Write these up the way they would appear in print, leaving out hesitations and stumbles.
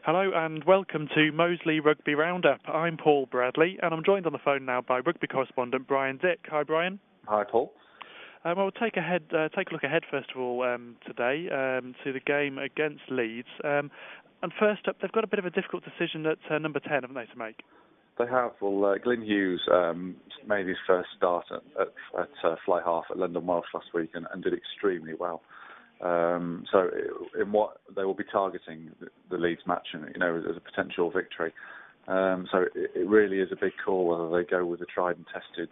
Hello and welcome to Moseley Rugby Round Up. I'm Paul Bradley and I'm joined on the phone now by rugby correspondent Brian Dick. Hi Brian. Hi Paul. We'll take a look ahead first of all today to the game against Leeds. And first up, they've got a bit of a difficult decision at number 10, haven't they, to make? They have. Well, Glyn Hughes made his first start at fly half at London Welsh last week and did extremely well. So in what they will be targeting the Leeds match, and as a potential victory. So it really is a big call whether they go with the tried and tested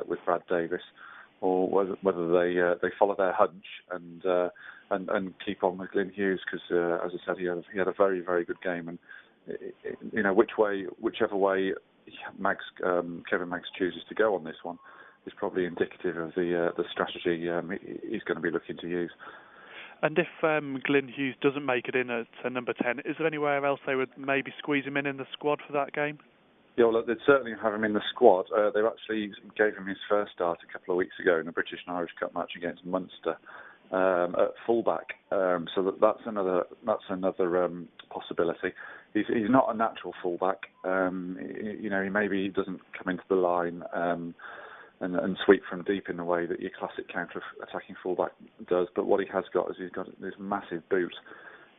with Brad Davis, or whether they follow their hunch and keep on with Glyn Hughes, because as I said, he had a very, very good game, and whichever way Kevin Maggs chooses to go on this one is probably indicative of the strategy he's going to be looking to use. And if Glyn Hughes doesn't make it in at number 10, is there anywhere else they would maybe squeeze him in the squad for that game? Yeah, well, they'd certainly have him in the squad. They actually gave him his first start a couple of weeks ago in a British and Irish Cup match against Munster at fullback. So that's another possibility. He's not a natural fullback. He maybe doesn't come into the line and sweep from deep in the way that your classic counter-attacking fullback does. But what he has got is he's got this massive boot.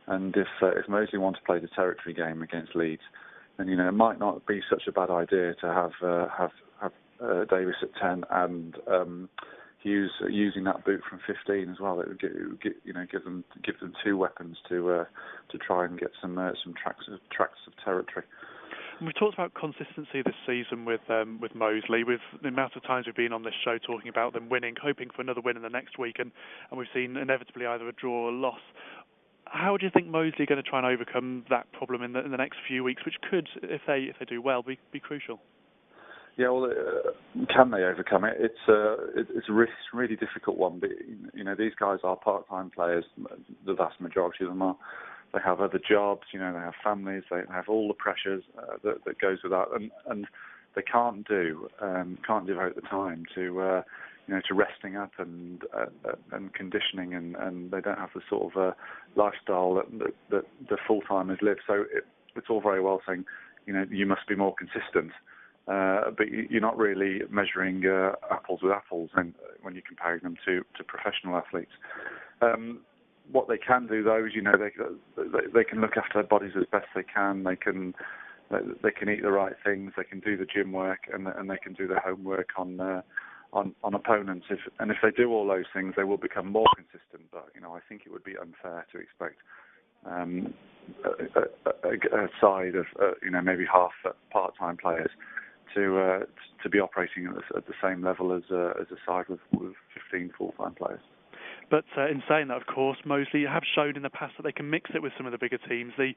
And if Moseley want to play the territory game against Leeds, then it might not be such a bad idea to have Davis at 10 and Hughes using that boot from 15 as well. It would give them two weapons to try and get some tracts of territory. We've talked about consistency this season with Moseley, with the amount of times we've been on this show talking about them winning, hoping for another win in the next week, and we've seen inevitably either a draw or a loss. How do you think Moseley are going to try and overcome that problem in the next few weeks, which could, if they do well, be crucial? Yeah, well, can they overcome it? It's a really difficult one. But, these guys are part-time players. The vast majority of them are. They have other jobs. They have families. They have all the pressures that goes with that, and they can't devote the time to resting up and conditioning, and they don't have the sort of lifestyle that the full-timers live. So it's all very well saying, you must be more consistent. But you're not really measuring apples with apples when you're comparing them to professional athletes. What they can do, though, is they can look after their bodies as best they can. They can eat the right things. They can do the gym work, and they can do their homework on opponents. If they do all those things, they will become more consistent. But I think it would be unfair to expect a side of maybe half part-time players to be operating at the same level as a side with 15 full-time players. But in saying that, of course, Moseley have shown in the past that they can mix it with some of the bigger teams. The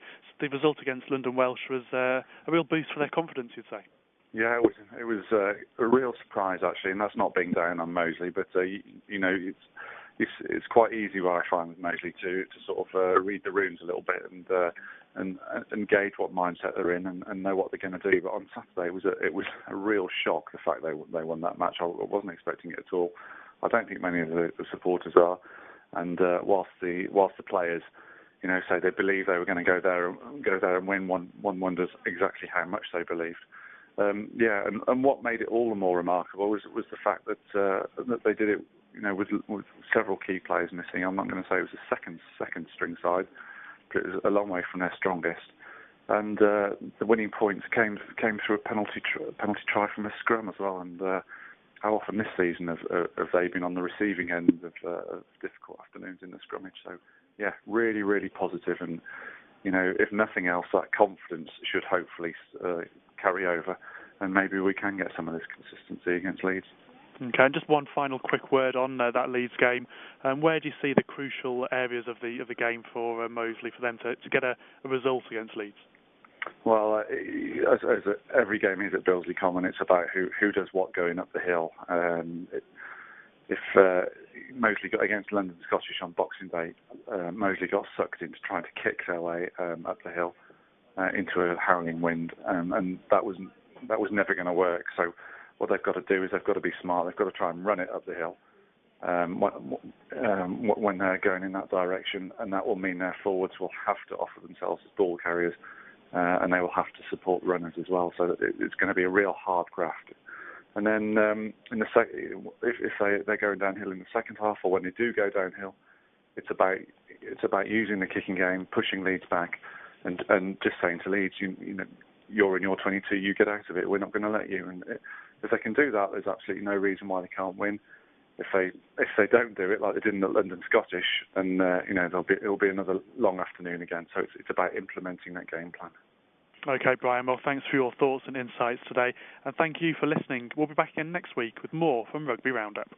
result against London Welsh was a real boost for their confidence, you'd say. Yeah, it was a real surprise, actually, and that's not being down on Moseley. But it's quite easy, what I find with Moseley, to sort of read the rooms a little bit and gauge what mindset they're in and know what they're going to do. But on Saturday, it was a real shock, the fact they won that match. I wasn't expecting it at all. I don't think many of the supporters are. And whilst the players, say they believe they were going to go there and win, one wonders exactly how much they believed. And what made it all the more remarkable was the fact that they did it, with several key players missing. I'm not going to say it was a second string side, but it was a long way from their strongest. And the winning points came through a penalty try from a scrum as well. And how often this season have they been on the receiving end of difficult afternoons in the scrummage? So yeah, really, really positive. And if nothing else, that confidence should hopefully carry over, and maybe we can get some of this consistency against Leeds. Okay, and just one final quick word on that Leeds game. Where do you see the crucial areas of the game for Moseley for them to get a result against Leeds? Well, as every game is at Bilsley Common, it's about who does what going up the hill. If Moseley got against London Scottish on Boxing Day, Moseley got sucked into trying to kick their way up the hill into a howling wind, and that was never going to work. So what they've got to do is they've got to be smart. They've got to try and run it up the hill. when they're going in that direction, and that will mean their forwards will have to offer themselves as ball carriers, and they will have to support runners as well. So it's going to be a real hard graft. And then if they're going downhill in the second half, or when they do go downhill, it's about using the kicking game, pushing Leeds back, and just saying to Leeds, you're in your 22, you get out of it. We're not going to let you. And if they can do that, there's absolutely no reason why they can't win. If they don't do it like they did in the London Scottish, and it'll be another long afternoon again. So it's about implementing that game plan. Okay, Brian. Well, thanks for your thoughts and insights today, and thank you for listening. We'll be back again next week with more from Rugby Roundup.